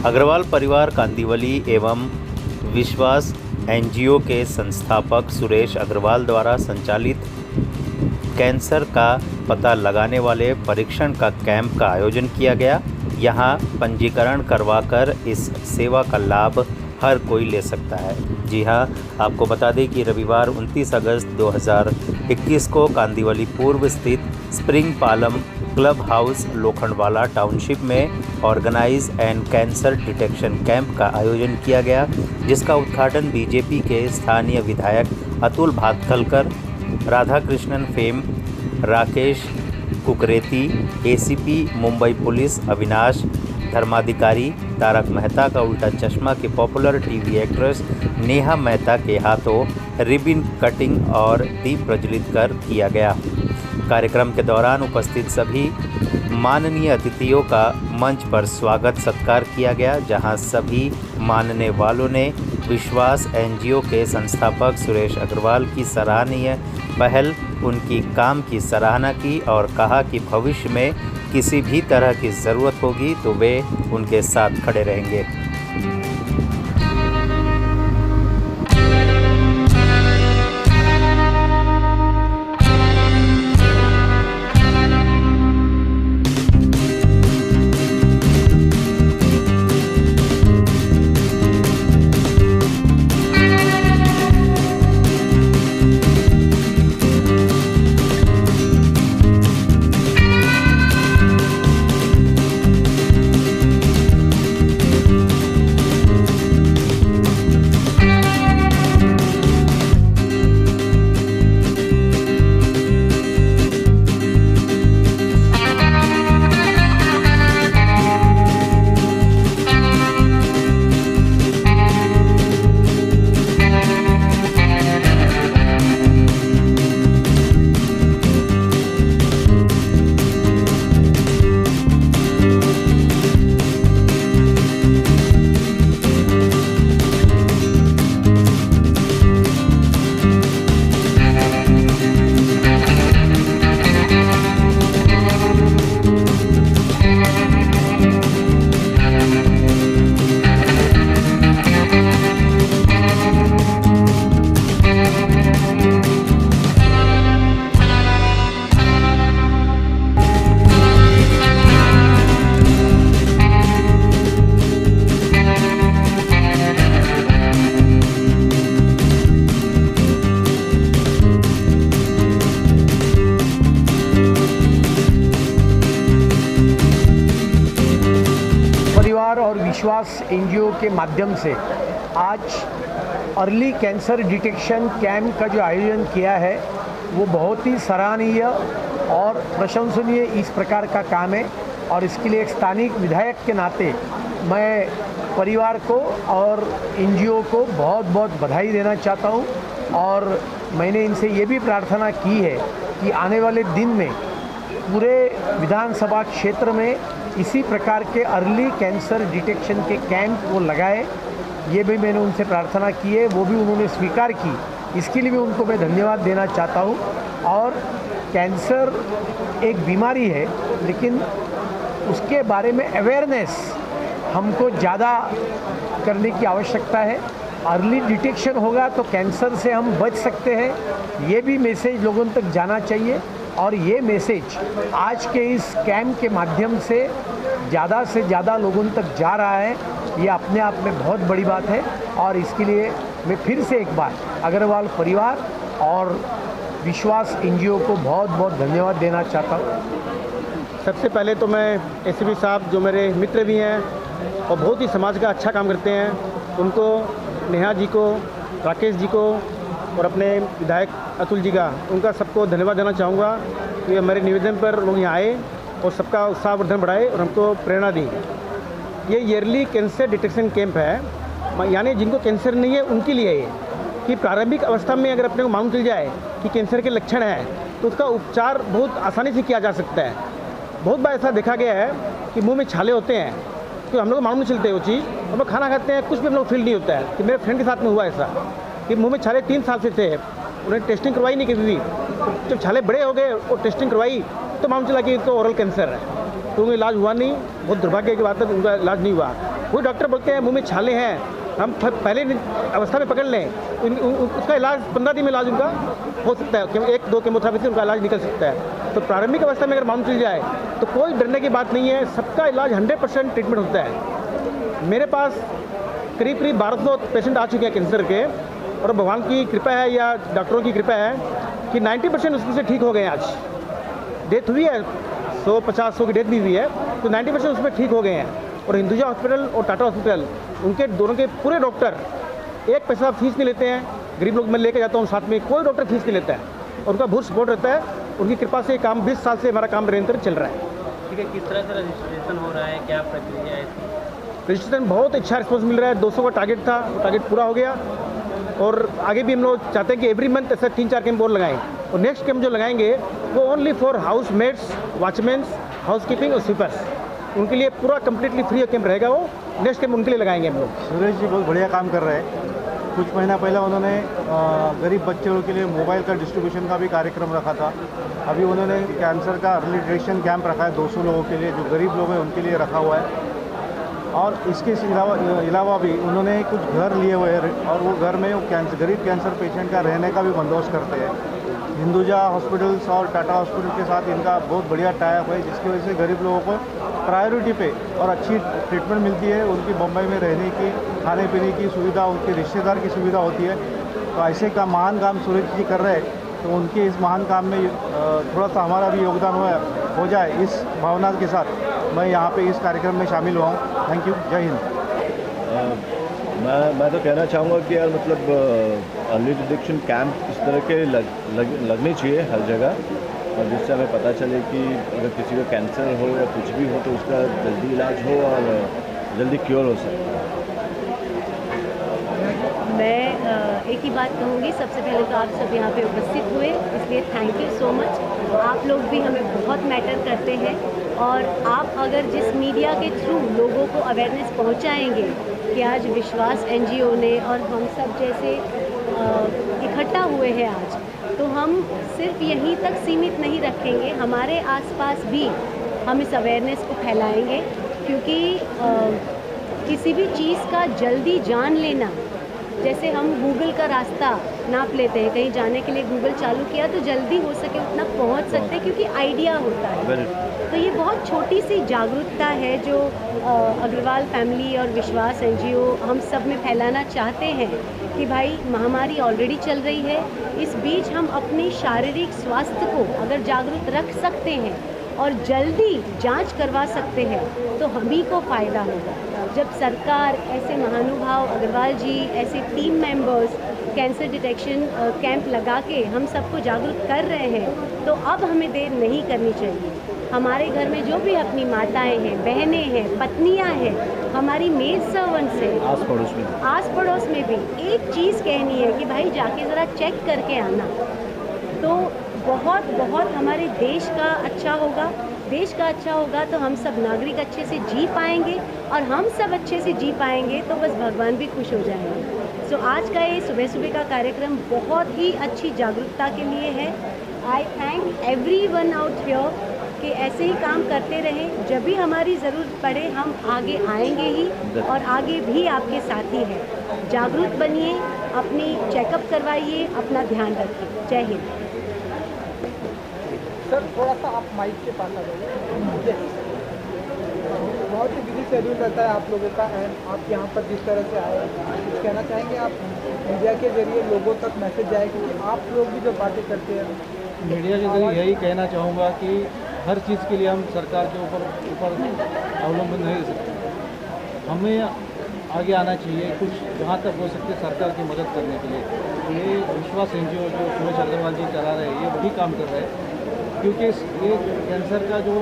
अग्रवाल परिवार कांदिवली एवं विश्वास एनजीओ के संस्थापक सुरेश अग्रवाल द्वारा संचालित कैंसर का पता लगाने वाले परीक्षण का कैंप का आयोजन किया गया। यहां पंजीकरण करवाकर इस सेवा का लाभ हर कोई ले सकता है। जी हां, आपको बता दें कि रविवार 29 अगस्त 2021 को कांदिवली पूर्व स्थित Spring Palm Club House Lokhandwala township में organize and cancer detection camp का आयोजन किया गया, जिसका उद्घाटन बीजेपी के स्थानीय विधायक Atul Bhatkhalkar, Radhakrishnan fame, Rakesh Kukreti, ACP Mumbai police Avinash Dharmadhikari, Taarak Mehta Ka Ooltah Chashmah के popular TV actress Neha Mehta के हाथों रिबन कटिंग और दीप प्रज्वलित कर किया गया। कार्यक्रम के दौरान उपस्थित सभी माननीय अतिथियों का मंच पर स्वागत सत्कार किया गया, जहां सभी मानने वालों ने विश्वास एनजीओ के संस्थापक सुरेश अग्रवाल की सराहनीय पहल, उनकी काम की सराहना की और कहा कि भविष्य में किसी भी तरह की ज़रूरत होगी तो वे उनके साथ खड़े रहेंगे। और विश्वास एनजीओ के माध्यम से आज अर्ली कैंसर डिटेक्शन कैंप का जो आयोजन किया है वो बहुत ही सराहनीय और प्रशंसनीय इस प्रकार का काम है। और इसके लिए एक स्थानिक विधायक के नाते मैं परिवार को और एनजीओ को बहुत बहुत बधाई देना चाहता हूँ। और मैंने इनसे ये भी प्रार्थना की है कि आने वाले दिन में पूरे विधानसभा क्षेत्र में इसी प्रकार के अर्ली कैंसर डिटेक्शन के कैंप वो लगाए। ये भी मैंने उनसे प्रार्थना की है, वो भी उन्होंने स्वीकार की। इसके लिए भी उनको मैं धन्यवाद देना चाहता हूँ। और कैंसर एक बीमारी है, लेकिन उसके बारे में अवेयरनेस हमको ज़्यादा करने की आवश्यकता है। अर्ली डिटेक्शन होगा तो कैंसर से हम बच सकते हैं, ये भी मैसेज लोगों तक जाना चाहिए। और ये मैसेज आज के इस कैंप के माध्यम से ज़्यादा लोगों तक जा रहा है, ये अपने आप में बहुत बड़ी बात है। और इसके लिए मैं फिर से एक बार अग्रवाल परिवार और विश्वास एनजीओ को बहुत बहुत धन्यवाद देना चाहता हूँ। सबसे पहले तो मैं एसीपी साहब जो मेरे मित्र भी हैं और बहुत ही समाज का अच्छा काम करते हैं, उनको, नेहा जी को, राकेश जी को और अपने विधायक अतुल जी का, उनका सबको धन्यवाद देना चाहूँगा कि हमारे निवेदन पर लोग यहाँ आए और सबका उत्साहवर्धन बढ़ाए और हमको प्रेरणा दी। ये ईयरली कैंसर डिटेक्शन कैंप है, यानी जिनको कैंसर नहीं है उनके लिए ये कि प्रारंभिक अवस्था में अगर अपने को मालूम चल जाए कि कैंसर के लक्षण हैं तो उसका उपचार बहुत आसानी से किया जा सकता है। बहुत बार ऐसा देखा गया है कि मुँह में छाले होते हैं तो हम लोग को मालूम नहीं चलते वो चीज़, हम लोग खाना खाते हैं, कुछ भी हम लोग फील नहीं होता है। कि मेरे फ्रेंड के साथ में हुआ ऐसा कि मुंह में छाले 3 साल से थे, उन्हें टेस्टिंग करवाई नहीं की थी। जब छाले बड़े हो गए और टेस्टिंग करवाई तो मालूम चला कि इनको ओरल कैंसर है। तो उनका इलाज हुआ नहीं। बहुत दुर्भाग्य की बात है, उनका इलाज नहीं हुआ। कोई डॉक्टर बोलते हैं मुंह में छाले हैं, हम पहले अवस्था में पकड़ लें, उसका इलाज 15 दिन में इलाज उनका हो सकता है, 1-2 केमोथेरेपी से उनका इलाज निकल सकता है। तो प्रारंभिक अवस्था में अगर मालूम चल जाए तो कोई डरने की बात नहीं है, सबका इलाज 100% ट्रीटमेंट होता है। मेरे पास करीब 1200 पेशेंट आ चुके हैं कैंसर के, और भगवान की कृपा है या डॉक्टरों की कृपा है कि 90% उसमें से ठीक हो गए हैं। आज डेथ हुई है 150-100 की डेथ भी हुई है, तो 90% उसमें ठीक हो गए हैं। और हिंदुजा हॉस्पिटल और टाटा हॉस्पिटल, उनके दोनों के पूरे डॉक्टर एक पैसा फीस नहीं लेते हैं। गरीब लोग मैं लेके जाता हूँ साथ में, कोई डॉक्टर फीस नहीं लेता है, और उनका बहुत सपोर्ट रहता है। उनकी कृपा से काम 20 साल से हमारा काम निरंतर चल रहा है। ठीक है, किस तरह से रजिस्ट्रेशन हो रहा है, क्या प्रक्रिया है इसकी? रजिस्ट्रेशन बहुत अच्छा रिस्पॉन्स मिल रहा है। 200 का टारगेट था, वो टारगेट पूरा हो गया, और आगे भी हम लोग चाहते हैं कि एवरी मंथ ऐसा 3-4 कैंप और लगाएं। और नेक्स्ट कैंप जो लगाएंगे वो only for housemates, watchman, housekeeping और स्वीपर्स, उनके लिए पूरा कम्प्लीटली फ्री कैंप रहेगा। वो नेक्स्ट कैंप उनके लिए लगाएंगे हम लोग। सुरेश जी बहुत बढ़िया काम कर रहे हैं। कुछ महीना पहले उन्होंने गरीब बच्चों के लिए मोबाइल का डिस्ट्रीब्यूशन का भी कार्यक्रम रखा था। अभी उन्होंने कैंसर का अर्ली डिटेक्शन कैंप रखा है 200 लोगों के लिए, जो गरीब लोग हैं उनके लिए रखा हुआ है। और इसके अलावा भी उन्होंने कुछ घर लिए हुए हैं, और वो घर में वो गरीब कैंसर पेशेंट का रहने का भी बंदोबस्त करते हैं। हिंदुजा हॉस्पिटल्स और टाटा हॉस्पिटल के साथ इनका बहुत बढ़िया टाइप है, जिसकी वजह से गरीब लोगों को प्रायोरिटी पे और अच्छी ट्रीटमेंट मिलती है। उनकी बम्बई में रहने की, खाने पीने की सुविधा, उनके रिश्तेदार की सुविधा होती है। तो ऐसे का महान काम सूरज जी कर रहे हैं, तो उनके इस महान काम में थोड़ा सा हमारा भी योगदान हो जाए, इस भावना के साथ मैं यहाँ पे इस कार्यक्रम में शामिल हुआ हूँ। थैंक यू, जय हिंद। मैं तो कहना चाहूँगा कि यार मतलब अर्ली डिटेक्शन कैंप इस तरह के लगने चाहिए हर जगह, और जिससे हमें पता चले कि अगर किसी को कैंसर हो या कुछ भी हो तो उसका जल्दी इलाज हो और जल्दी क्योर हो सकता है। मैं एक ही बात कहूँगी, सबसे पहले तो आप सब यहाँ पे उपस्थित हुए, इसलिए थैंक यू सो मच। आप लोग भी हमें बहुत मैटर करते हैं, और आप अगर जिस मीडिया के थ्रू लोगों को अवेयरनेस पहुँचाएंगे कि आज विश्वास NGO ने और हम सब जैसे इकट्ठा हुए हैं आज, तो हम सिर्फ यहीं तक सीमित नहीं रखेंगे, हमारे आसपास भी हम इस अवेयरनेस को फैलाएंगे। क्योंकि किसी भी चीज़ का जल्दी जान लेना, जैसे हम गूगल का रास्ता नाप लेते हैं, कहीं जाने के लिए गूगल चालू किया तो जल्दी हो सके उतना पहुंच सकते हैं, क्योंकि आइडिया होता है। तो ये बहुत छोटी सी जागरूकता है जो अग्रवाल फैमिली और विश्वास NGO हम सब में फैलाना चाहते हैं कि भाई महामारी ऑलरेडी चल रही है, इस बीच हम अपने शारीरिक स्वास्थ्य को अगर जागरूक रख सकते हैं और जल्दी जांच करवा सकते हैं तो हम ही को फ़ायदा होगा। जब सरकार ऐसे महानुभाव अग्रवाल जी, ऐसे team members cancer detection camp लगा के हम सबको जागरूक कर रहे हैं, तो अब हमें देर नहीं करनी चाहिए। हमारे घर में जो भी अपनी माताएं हैं, बहनें हैं, पत्नियां हैं, हमारी मेड सर्वेंट्स हैं, आस पड़ोस में भी एक चीज़ कहनी है कि भाई जाके ज़रा चेक करके आना, तो बहुत बहुत हमारे देश का अच्छा होगा। देश का अच्छा होगा तो हम सब नागरिक अच्छे से जी पाएंगे, और हम सब अच्छे से जी पाएंगे तो बस भगवान भी खुश हो जाएंगे। सो आज का ये सुबह सुबह का कार्यक्रम बहुत ही अच्छी जागरूकता के लिए है। आई थैंक एवरीवन आउट हियर कि ऐसे ही काम करते रहें, जब भी हमारी ज़रूरत पड़े हम आगे आएंगे ही, और आगे भी आपके साथ ही हैं। जागरूक बनिए, अपनी चेकअप करवाइए, अपना ध्यान रखिए। जय हिंद। सर थोड़ा सा आप माइक के पास आ जाइए। बहुत ही बिजी शेड्यूल रहता है आप लोगों का, एंड आप यहाँ पर जिस तरह से आए, कुछ कहना चाहेंगे आप मीडिया के जरिए लोगों तक मैसेज जाए, क्योंकि आप लोग भी जो बातें करते हैं। मीडिया के जरिए यही कहना चाहूँगा कि हर चीज़ के लिए हम सरकार के ऊपर अवलंबन नहीं रह सकते, हमें आगे आना चाहिए, कुछ जहाँ तक हो सकते सरकार की मदद करने के लिए। ये विश्वास NGO जो सुरेश अग्रवाल जी चला रहे हैं, ये वही काम कर रहे हैं, क्योंकि ये कैंसर का जो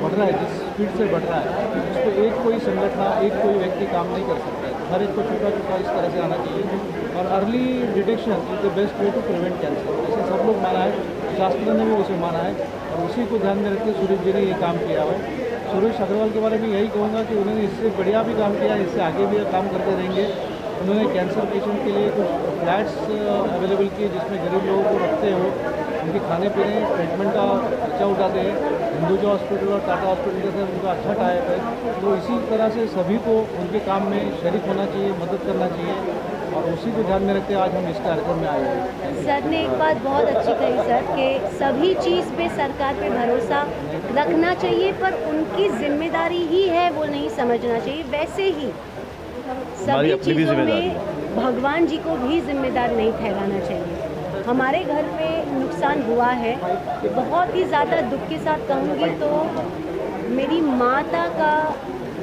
बढ़ रहा है, जिस स्पीड से बढ़ रहा है, उस पर एक कोई संगठन, एक कोई व्यक्ति काम नहीं कर सकता है। हर एक को छोटा छोटा इस तरह से आना चाहिए, और early detection is the best way to prevent cancer, ऐसे सब लोग माना है, शास्त्र ने भी उसे माना है, और उसी को ध्यान में रखते सूरज जी ने ये काम किया है। सुरेश अग्रवाल के बारे में यही कहूँगा कि उन्होंने इससे बढ़िया भी काम किया, इससे आगे भी काम करते रहेंगे, उन्होंने कैंसर पेशेंट के लिए कुछ फ्लैट्स अवेलेबल किए जिसमें गरीब लोगों को रखते हो, उनके खाने पीने ट्रीटमेंट का खर्चा उठाते हैं। हिंदुजा हॉस्पिटल और टाटा हॉस्पिटल के साथ उनका अच्छा टाइप है। तो इसी तरह से सभी को उनके काम में शरीक होना चाहिए, मदद करना चाहिए, और उसी को ध्यान में रखते आज हम इस कार्यक्रम में आए हैं। सर ने एक बात बहुत अच्छी कही सर कि सभी चीज़ पे सरकार पे भरोसा रखना चाहिए, पर उनकी जिम्मेदारी ही है वो नहीं समझना चाहिए। वैसे ही सभी चीज़ों में भगवान जी को भी जिम्मेदार नहीं ठहराना चाहिए। हमारे घर पे नुकसान हुआ है, बहुत ही ज़्यादा दुख के साथ कहूँगी तो मेरी माता का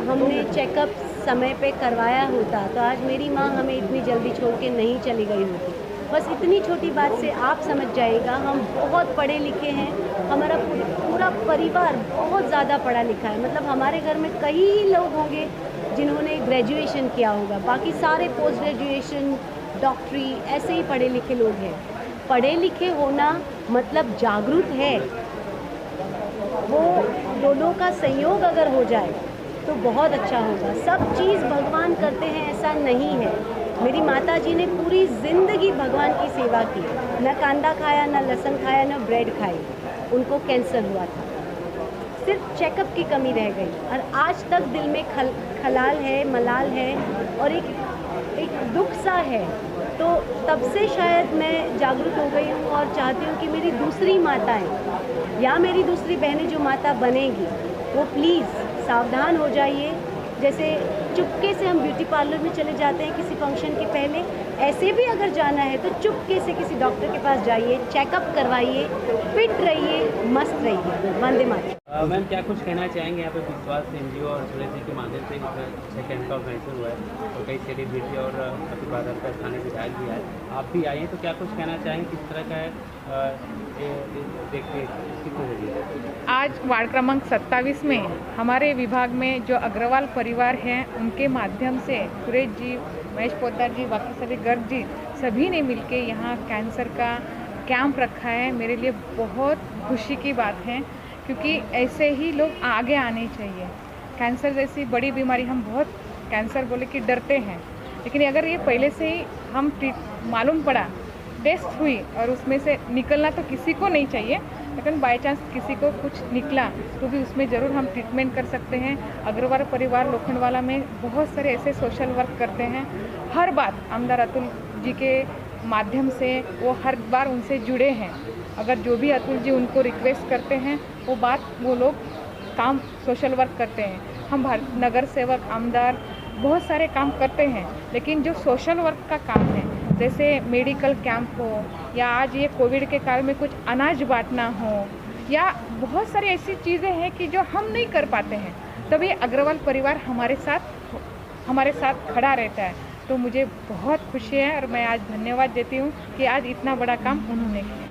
हमने चेकअप समय पे करवाया होता तो आज मेरी माँ हमें इतनी जल्दी छोड़ के नहीं चली गई होती। बस इतनी छोटी बात से आप समझ जाइएगा, हम बहुत पढ़े लिखे हैं, हमारा पूरा परिवार बहुत ज़्यादा पढ़ा लिखा है। मतलब हमारे घर में कई लोग होंगे जिन्होंने ग्रेजुएशन किया होगा, बाकी सारे पोस्ट ग्रेजुएशन, डॉक्टरी, ऐसे ही पढ़े लिखे लोग हैं। पढ़े लिखे होना मतलब जागरूक है, वो दोनों का संयोग अगर हो जाए तो बहुत अच्छा होगा। सब चीज़ भगवान करते हैं ऐसा नहीं है। मेरी माता जी ने पूरी ज़िंदगी भगवान की सेवा की, न कांदा खाया, न लहसुन खाया, न ब्रेड खाई। उनको कैंसर हुआ था, सिर्फ चेकअप की कमी रह गई, और आज तक दिल में खलाल है, मलाल है और एक दुख सा है। तो तब से शायद मैं जागरूक हो गई हूँ और चाहती हूँ कि मेरी दूसरी माताएं या मेरी दूसरी बहनें जो माता बनेगी वो प्लीज़ सावधान हो जाइए। जैसे चुपके से हम ब्यूटी पार्लर में चले जाते हैं किसी फंक्शन के पहले, ऐसे भी अगर जाना है तो चुपके से किसी डॉक्टर के पास जाइए, चेकअप करवाइए, फिट रहिए, मस्त रहिए। वंदे मातरम। मैम क्या कुछ कहना चाहेंगे? यहाँ पे विश्वास एनजीओ और सुरेश जी के माध्यम से अच्छा कैंप का ऑर्गेनाइजर हुआ है और कई सेलिब्रिटी और प्रतिभागी का स्थानीय विधायक भी आए, आप भी आइए, तो क्या कुछ कहना चाहेंगे? किस तरह का है देखिए कितने जरिए आज वार्ड क्रमांक 27 में हमारे विभाग में जो अग्रवाल परिवार हैं उनके माध्यम से सुरेश जी, महेश पोद्दार जी, बाकी सभी गर्ग जी सभी ने मिलके यहाँ कैंसर का कैंप रखा है। मेरे लिए बहुत खुशी की बात है, क्योंकि ऐसे ही लोग आगे आने चाहिए। कैंसर जैसी बड़ी बीमारी, हम बहुत कैंसर बोले कि डरते हैं, लेकिन अगर ये पहले से ही हम मालूम पड़ा, टेस्ट हुई और उसमें से निकलना तो किसी को नहीं चाहिए, लेकिन बाय चांस किसी को कुछ निकला तो भी उसमें ज़रूर हम ट्रीटमेंट कर सकते हैं। अग्रवाल परिवार लोखंडवाला में बहुत सारे ऐसे सोशल वर्क करते हैं। हर बात आमदार अतुल जी के माध्यम से वो हर बार उनसे जुड़े हैं। अगर जो भी अतुल जी उनको रिक्वेस्ट करते हैं वो लोग काम सोशल वर्क करते हैं। हम नगर सेवक, आमदार बहुत सारे काम करते हैं, लेकिन जो सोशल वर्क का काम है, जैसे मेडिकल कैंप हो या आज ये कोविड के काल में कुछ अनाज बांटना हो, या बहुत सारी ऐसी चीज़ें हैं कि जो हम नहीं कर पाते हैं, तभी अग्रवाल परिवार हमारे साथ खड़ा रहता है। तो मुझे बहुत खुशी है और मैं आज धन्यवाद देती हूँ कि आज इतना बड़ा काम उन्होंने किया।